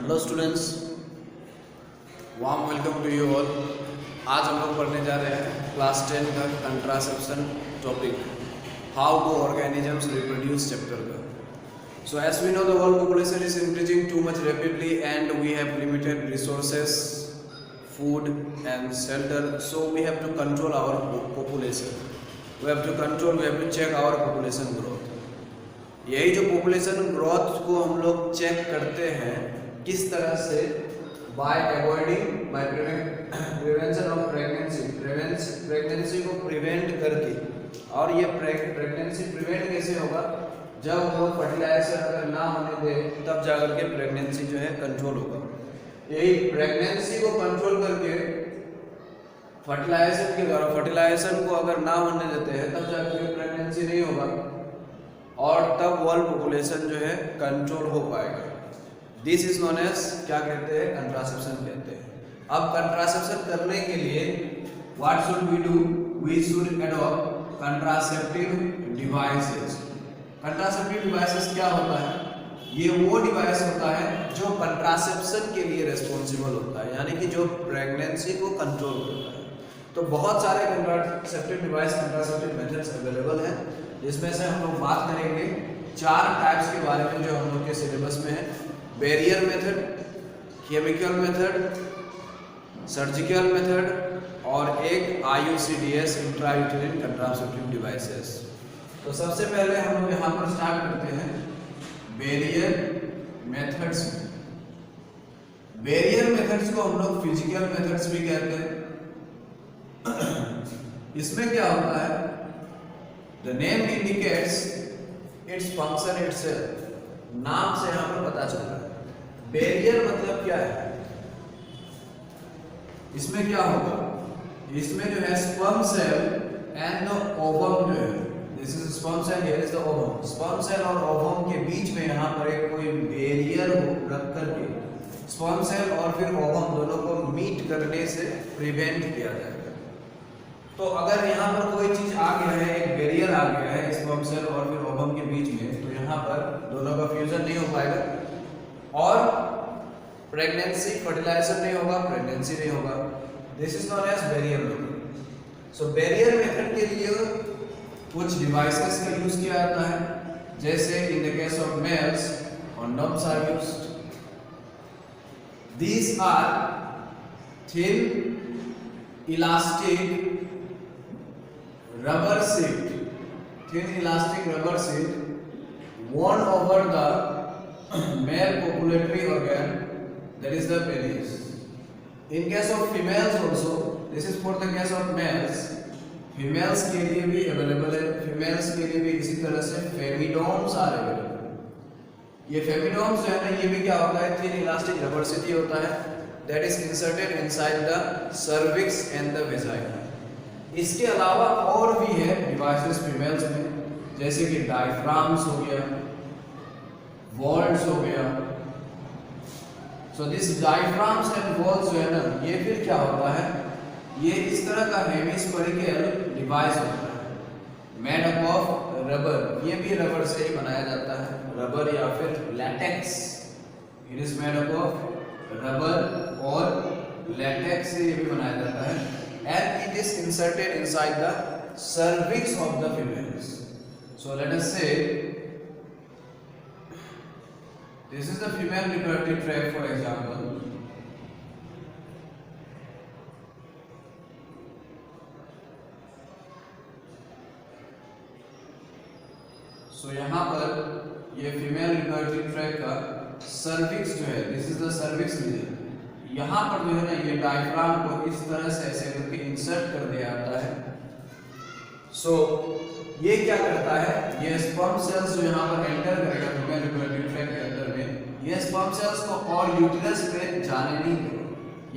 Hello students, warm welcome to you all. आज हम लोग पढ़ने जा रहे हैं क्लास 10 का contraception topic, how do organisms reproduce chapter का। So as we know the world population is increasing too much rapidly and we have limited resources, food and shelter, so we have to control our population. We have to check our population growth. यही जो population growth को हम लोग check करते हैं किस तरह से, by prevention of pregnancy को prevent करके। और ये pregnancy prevent कैसे होगा? जब हम लोग फर्टिलाइजेशन अगर ना होने दें तब जाकर के प्रेगनेंसी जो है कंट्रोल होगा। यही प्रेगनेंसी को कंट्रोल करके फर्टिलाइजेशन के द्वारा, फर्टिलाइजेशन को अगर ना होने देते हैं तब जाकर प्रेगनेंसी नहीं होगा और तब वर्ल्ड पॉपुलेशन जो है कंट्रोल हो पाएगा। दिस इज नोन एज, क्या कहते हैं, कंट्रासेप्शन कहते हैं। अब कंट्रासेप्शन करने के लिए what should we do? We should adopt contraceptive devices. Contraceptive devices क्या होता है? ये वो डिवाइस होता है जो कंट्रासेप्शन के लिए रिस्पॉन्सिबल होता है, यानी कि जो प्रेगनेंसी को कंट्रोल करता है। तो बहुत सारे contraceptive device, contraceptive methods available हैं, जिसमें से हम लोग बात करेंगे 4 टाइप्स के बारे में जो हम लोग के सिलेबस में है। Barrier method, chemical method, surgical method और एक IUCDS, इंट्रायूटेरिन कंट्रासेप्टिव डिवाइसेस। तो सबसे पहले हम लोग यहाँ पर स्टार्ट करते हैं बैरियर मेथड्स। बैरियर मेथड्स को हम लोग फिजिकल मेथड्स भी कहते हैं। इसमें क्या होता है? The name indicates its function itself. नाम से यहाँ पर पता चलता है। बैरियर मतलब क्या है? इसमें क्या होगा? इसमें जो है sperm cell and the ovum जो है, this is sperm cell, here is the ovum. Sperm cell और ओवम के बीच में यहाँ पर एक कोई बैरियर रख करके स्पर्म सेल और फिर ओवम दोनों को मीट करने से प्रिवेंट किया जाएगा। तो अगर यहाँ पर कोई चीज आ गया है, एक बैरियर आ गया है स्पर्म सेल और फिर ओवम के बीच में, तो यहाँ पर दोनों का फ्यूजन नहीं हो पाएगा और प्रेगनेंसी, फर्टिलाइजेशन नहीं होगा, प्रेगनेंसी नहीं होगा। This is known as barrier method. So barrier method के लिए कुछ डिवाइसेस का यूज किया जाता है, जैसे in the case of males condoms are used. These are thin elastic rubber sheet worn over the male copulatory organ, that is the penis. In case of females also, this is for the case of males, females के लिए भी available है। Females के लिए भी इसी तरह से फेमिडोम्स आर अवेलेबल। ये फेमिडोम्स जो है ना, ये भी क्या होता है? थिन इलास्टिक रबर शीट होता है, that is inserted inside the cervix and the vagina. इसके अलावा और भी है डिवाइसेस फीमेल्स में, जैसे कि डायफ्राम्स हो गया, वॉल्व्स हो गया। So this diaphragms and valves जो है ना, ये फिर क्या होता है? ये इस तरह का हेमिस्फेरिकल डिवाइस होता है, मेड अप ऑफ रबर। ये भी रबर से ही बनाया जाता है, रबर या फिर latex. It is made up of rubber और लैटेक्स से ये भी बनाया जाता है, and it is inserted inside the cervix of the females. So let us say this is the female reproductive tract for example. तो यहाँ पर ये फीमेल रिप्रोडक्टिव ट्रैक्ट का सर्विक्स जो है, this is the cervix region. यहाँ पर जो है ना, ये डायफ्राम को इस तरह से ऐसे करके इंसर्ट कर दिया जाता है। सो ये क्या करता है? ये स्पर्म सेल्स जो यहाँ पर एंटर करेगा फीमेल रिप्रोडक्टिव ट्रैक्ट के अंदर में, ये स्पर्म सेल्स को और यूटिलस पे जाने नहीं देगा,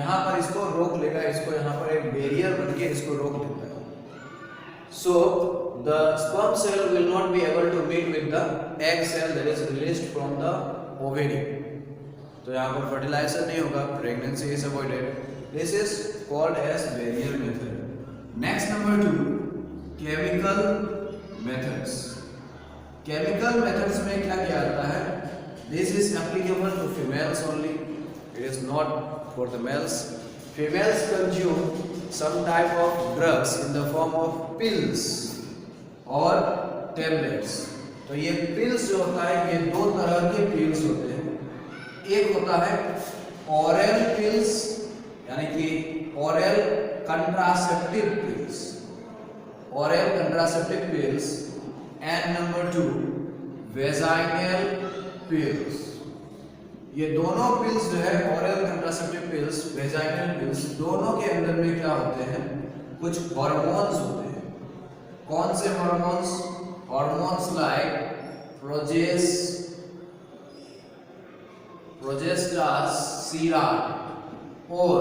यहाँ पर इसको रोक लेगा। इसको यहाँ पर एक बैरियर बन के इसको रोक देता है। सो the sperm cell will not be able to meet with the egg cell that is released from the ovary. तो यहाँ पर fertilization नहीं होगा, pregnancy is avoided. This is called as barrier method. Next, number 2, chemical methods. Chemical methods में क्या किया जाता है? This is applicable to females only. It is not for the males. Females consume some type of drugs in the form of pills or tablets. तो ये pills जो होता है ये दो तरह के pills होते हैं. एक होता है oral pills यानी कि oral contraceptive pills, oral contraceptive pills, and number 2 vaginal pills. ये दोनों पिल्स जो है oral contraceptive pills, vaginal pills, दोनों के अंदर में क्या होते हैं, कुछ हार्मोन्स होते हैं. कौन से हार्मोन्स? हार्मोन्स लाइक प्रोजेस्टेरोन और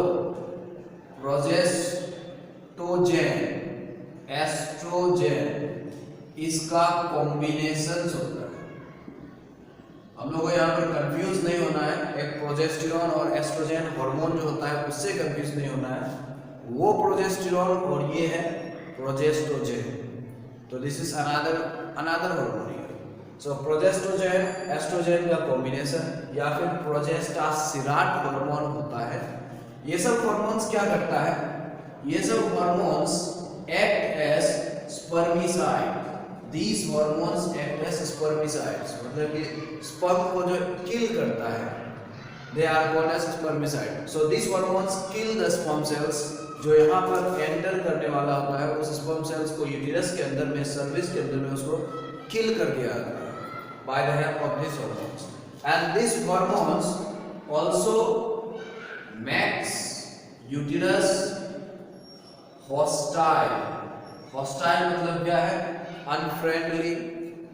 प्रोजेस्टोजेन, एस्ट्रोजेन, इसका कॉम्बिनेशन होता है. हम लोगों को यहाँ पर कंफ्यूज नहीं होना है. एक प्रोजेस्टेरोन और एस्ट्रोजेन हार्मोन जो होता है उससे कंफ्यूज नहीं होना है. वो प्रोजेस्टेरोन और ये है प्रोजेस्टोजेन. तो this is another hormone here. So progestogen estrogen का कॉम्बिनेशन या फिर प्रोजेस्टेरोन हार्मोन होता है. ये सब हार्मोन्स क्या करता है? ये सब hormones act as spermicide. These hormones act as spermicides, मतलब कि स्पर्म को जो किल करता है, they are called as spermicide. So these hormones kill the sperm cells. जो यहाँ पर एंटर करने वाला होता है उस स्पर्म सेल्स को यूटेरस के अंदर में, सर्विस के अंदर में उसको किल कर दिया जाता है by the help of these hormones. And these hormones also makes uterus hostile. Hostile मतलब क्या है? अनफ्रेंडली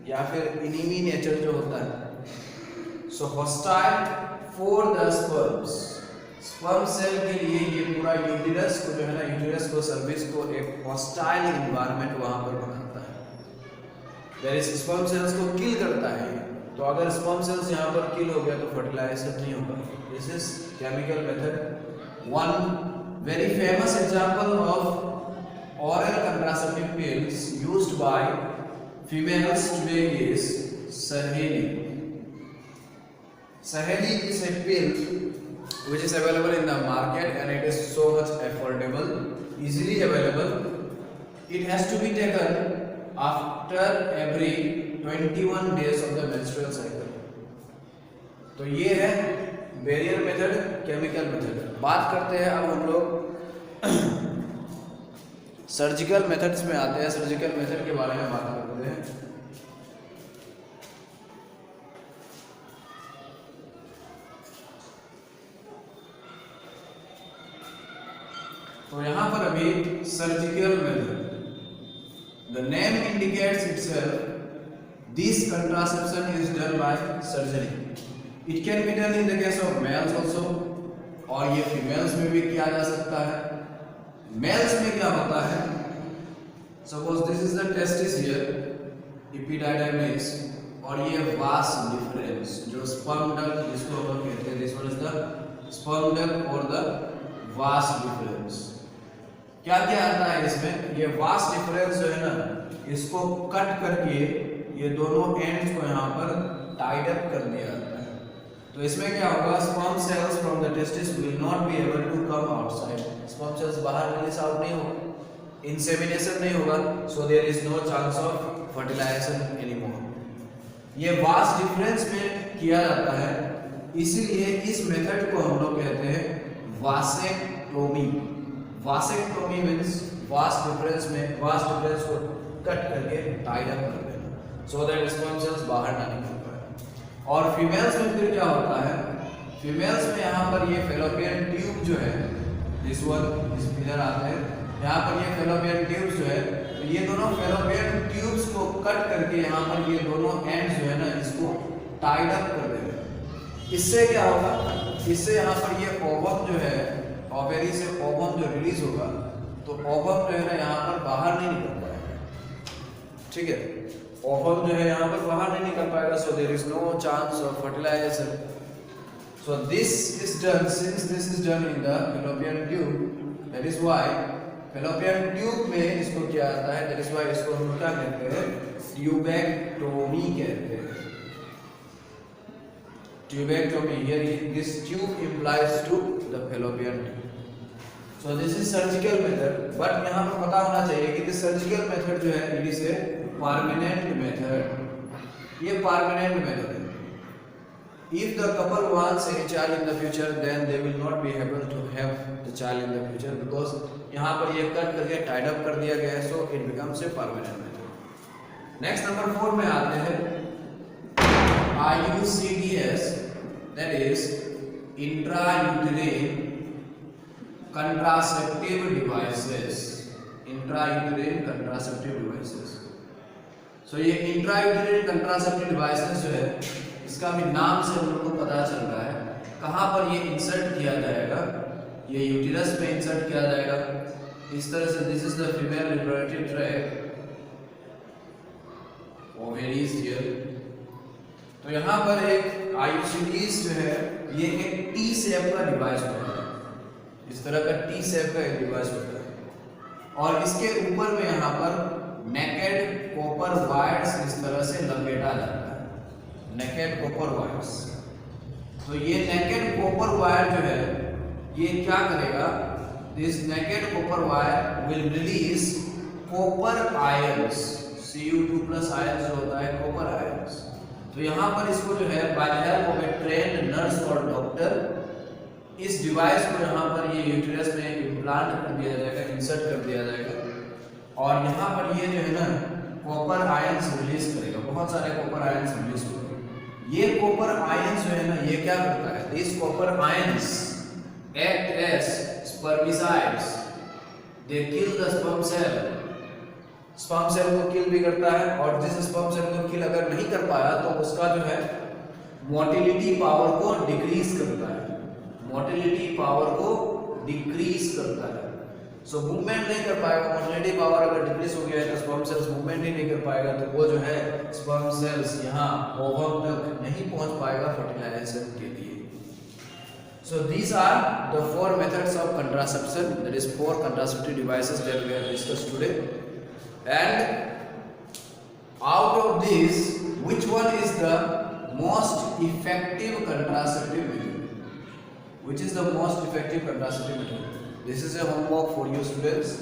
या फिर इनिमी नेचर जो होता है. So hostile for the sperms. Sperm cell के लिए ये पूरा यूटेरस को जो है ना, यूटेरस को, सर्विस को एक हॉस्टाइल एनवायरनमेंट वहां पर बनाता है. देयर इज स्पर्म सेल्स को किल करता है. तो अगर स्पर्म सेल्स यहाँ पर किल हो गया तो फर्टिलाइजेशन नहीं होगा. This is chemical method. One very famous example of oral contraceptive pills used by females today is Saheli. Saheli is a pill which is available in the market and it is so much affordable, easily available. It has to be taken after every 21 days of the menstrual cycle. तो ये है barrier method, chemical method. बात करते हैं अब हम लोग surgical methods में आते हैं. सर्जिकल मेथड के बारे में बात करते हैं. तो यहां पर अभी surgical method, the name indicates itself, this contraception is done by surgery. It can be done in the case of males also, और ये फीमेल्स में भी किया जा सकता है. मेल्स में क्या होता है? Suppose this is the testis here, epididymis, और ये वास डिफरेंस जो स्पर्म डक्ट जिसको हम कहते हैं, this one is the sperm duct और द वास डिफरेंस. क्या क्या आता है इसमें? ये वास डिफरेंस जो है ना, इसको कट करके ये दोनों एंड्स को यहाँ पर टाइड अप कर दिया जाता है. तो इसमें क्या होगा? Sperm cells from the testis will not be able to come outside. Sperm cells बाहर रिलीज आउट नहीं होगा, इंसेमिनेशन नहीं होगा, so there is no chance of fertilization anymore. ये वास डिफरेंस में किया जाता है, इसीलिए इस मेथड को हम लोग कहते हैं vasectomy. Vasectomy means vas deferens में, वास डिफरेंस को कट करके टाइड अप कर देना, सो दैट स्पर्म सेल्स बाहर ना निकल पाए. और फीमेल्स में फिर क्या होता है? फीमेल्स में यहाँ पर ये फेलोपियन ट्यूब जो है, दिस वन इस इधर आते हैं, यहाँ पर ये फेलोपियन ट्यूब्स जो है, तो ये दोनों फेलोपियन ट्यूब्स को कट करके यहाँ पर ये दोनों एंड्स जो है ना, इसको टाइड अप कर देंगे. इससे क्या होगा? इससे यहाँ पर ये ओवम जो है, ओवेरी से ओवम जो रिलीज होगा, तो ओवम जो है ना यहाँ पर बाहर नहीं निकल पाएगा. ठीक है, ओवम जो है यहाँ पर बाहर नहीं निकल पाएगा, so there is no chance of fertilization. So this is done, since this is done in the fallopian tube, that is why fallopian tube में इसको किया जाता है, that is why इसको हम क्या कहते हैं? ट्यूबेक्टोमी कहते हैं. tubectomy. Here this tube implies to the fallopian tube. So this is surgical method, but यहाँ पर पता होना चाहिए कि this surgical method जो है it is a permanent method. ये permanent method है. If the couple wants a child in the future, then they will not be able to have the child in the future because यहाँ पर ये cut करके tied up कर दिया गया है, so it becomes a permanent method. Next number 4 में आते हैं IUCDs, that is intrauterine contraceptive devices. Intrauterine contraceptive devices. So ये intrauterine contraceptive devices जो है इसका भी नाम से हम लोग को पता चल रहा है कहाँ पर ये इंसर्ट किया जाएगा. ये यूटिरस में इंसर्ट किया जाएगा इस तरह से. This is the female reproductive tract, ovaries here. तो यहाँ पर एक आईयूसीडीज जो है ये एक टी शेप का डिवाइस होता है. इस तरह का टी शेप का एक डिवाइस होता है और इसके ऊपर में यहाँ पर नेकेड कॉपर वायर्स इस तरह से लपेटा जाता है. Naked copper wires. तो ये नेकेड कॉपर वायर जो है ये क्या करेगा, this naked copper wire will release copper ions, Cu2+ ions जो होता है कॉपर आयंस. तो यहाँ पर इसको जो है by help of a trained nurse और डॉक्टर इस डिवाइस को यहाँ पर ये यूटेरस में इम्प्लांट कर दिया जाएगा, इंसर्ट कर दिया जाएगा और यहाँ पर ये जो है ना कॉपर आयंस रिलीज करेगा. बहुत सारे कॉपर आयंस रिलीज होंगे. ये कॉपर आयंस जो है ना ये क्या करता है, this copper ions act as spermicides. They kill the sperm cell. Sperm cell को किल भी करता है और जिस स्पर्म सेल को किल अगर नहीं कर पाया तो उसका जो है मोटिलिटी पावर को डिक्रीज करता है. मोटिलिटी पावर को डिक्रीज करता है. सो मूवमेंट नहीं कर पाएगा. मोटिलिटी पावर अगर डिक्रीज हो गया है तो स्पर्म सेल्स मूवमेंट ही नहीं कर पाएगा तो वो जो है स्पर्म सेल्स यहाँ ओवम तक नहीं पहुंच पाएगा फर्टिलाइजेशन के लिए. So these are the 4 methods of contraception, that is 4 contraceptive devices that we have discussed today. And out of these, which one is the most effective contraceptive method? Which is the most effective contraceptive method? This is a homework for you students.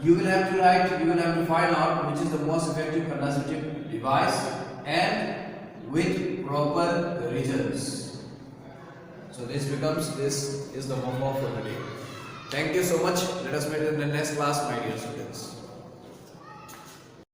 You will have to write, you will have to find out which is the most effective contraceptive device and with proper reasons. So this is the homework for today. Thank you so much. Let us meet in the next class, my dear students.